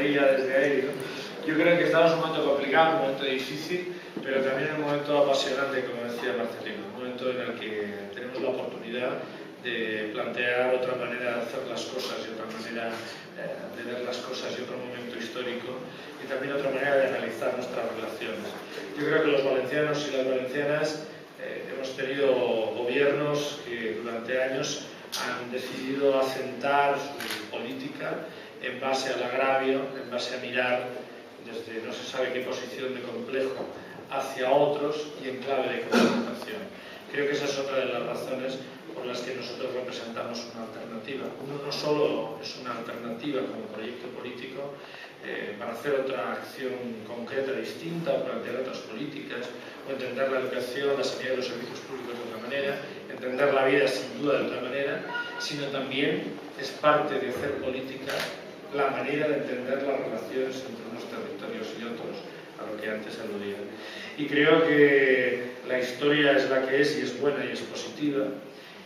veía desde ahí, ¿no? Yo creo que estamos en un momento complicado, un momento difícil, pero también en un momento apasionante, como decía Marcelino, un momento en el que tenemos la oportunidad de plantear otra manera de hacer las cosas y otra manera de ver las cosas y otro momento histórico y también otra manera de analizar nuestras relaciones. Yo creo que los valencianos y las valencianas hemos tenido gobiernos que durante años han decidido asentar su política en base al agravio, en base a mirar desde no se sabe qué posición de complejo hacia otros y en clave de confrontación. Creo que esa es otra de las razones por las que nosotros representamos una alternativa. Uno no solo es una alternativa como proyecto político para hacer otra acción concreta distinta o plantear otras políticas o entender la educación, la sanidad y los servicios públicos de otra manera, entender la vida sin duda de otra manera, sino también es parte de hacer política la manera de entender las relaciones entre unos territorios y otros, a lo que antes aludía. Y creo que la historia es la que es y es buena y es positiva,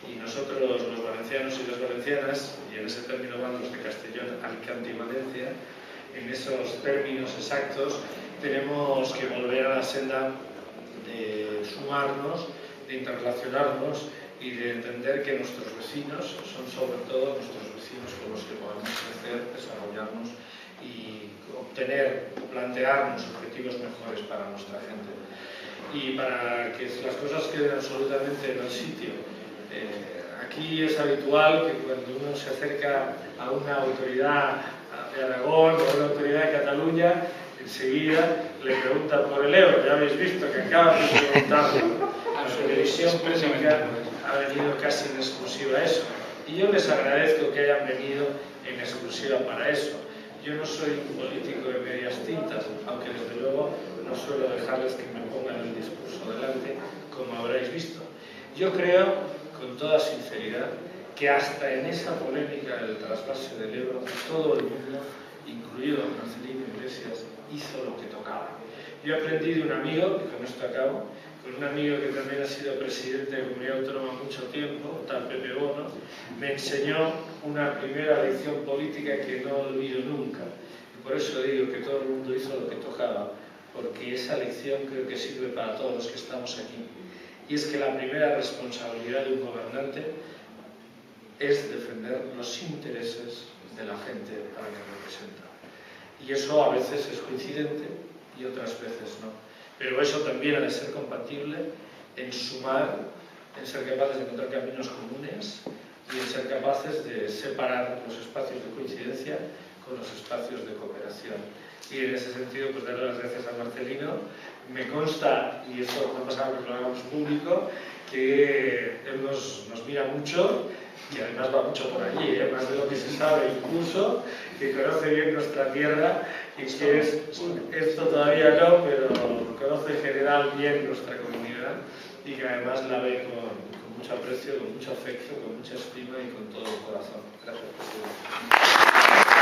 y nosotros, los valencianos y las valencianas, y en ese término van los de Castellón, Alicante y Valencia, en esos términos exactos, tenemos que volver a la senda de sumarnos, de interrelacionarnos y de entender que nuestros vecinos son sobre todo nuestros vecinos con los que podemos crecer, desarrollarnos y obtener, plantearnos objetivos mejores para nuestra gente. Y para que las cosas queden absolutamente en el sitio, aquí es habitual que cuando uno se acerca a una autoridad de Aragón o a una autoridad de Cataluña, enseguida le preguntan por el euro. Ya habéis visto que acaba de preguntarlo. La televisión pública ha venido casi en exclusiva a eso. Y yo les agradezco que hayan venido en exclusiva para eso. Yo no soy un político de medias tintas, aunque desde luego no suelo dejarles que me pongan el discurso delante, como habréis visto. Yo creo, con toda sinceridad, que hasta en esa polémica del trasvase del Ebro, todo el mundo, incluido Marcelino Iglesias, hizo lo que tocaba. Yo aprendí de un amigo, y con esto acabo, con un amigo que también ha sido presidente de Comunidad Autónoma mucho tiempo, tal Pepe Bono, me enseñó una primera lección política que no olvido nunca. Y por eso digo que todo el mundo hizo lo que tocaba, porque esa lección creo que sirve para todos los que estamos aquí. Y es que la primera responsabilidad de un gobernante es defender los intereses de la gente a la que representa. Y eso a veces es coincidente y otras veces no. Pero eso también ha de ser compatible en sumar, en ser capaces de encontrar caminos comunes y en ser capaces de separar los espacios de coincidencia con los espacios de cooperación. Y en ese sentido, pues darle las gracias a Marcelino. Me consta, y esto no pasa porque lo hagamos público, que él nos mira mucho y además va mucho por allí, más de lo que se sabe incluso, que conoce bien nuestra tierra y que esto todavía no, pero conoce en general bien nuestra comunidad y que además la ve con mucho aprecio, con mucho afecto, con mucha estima y con todo el corazón. Gracias, presidente.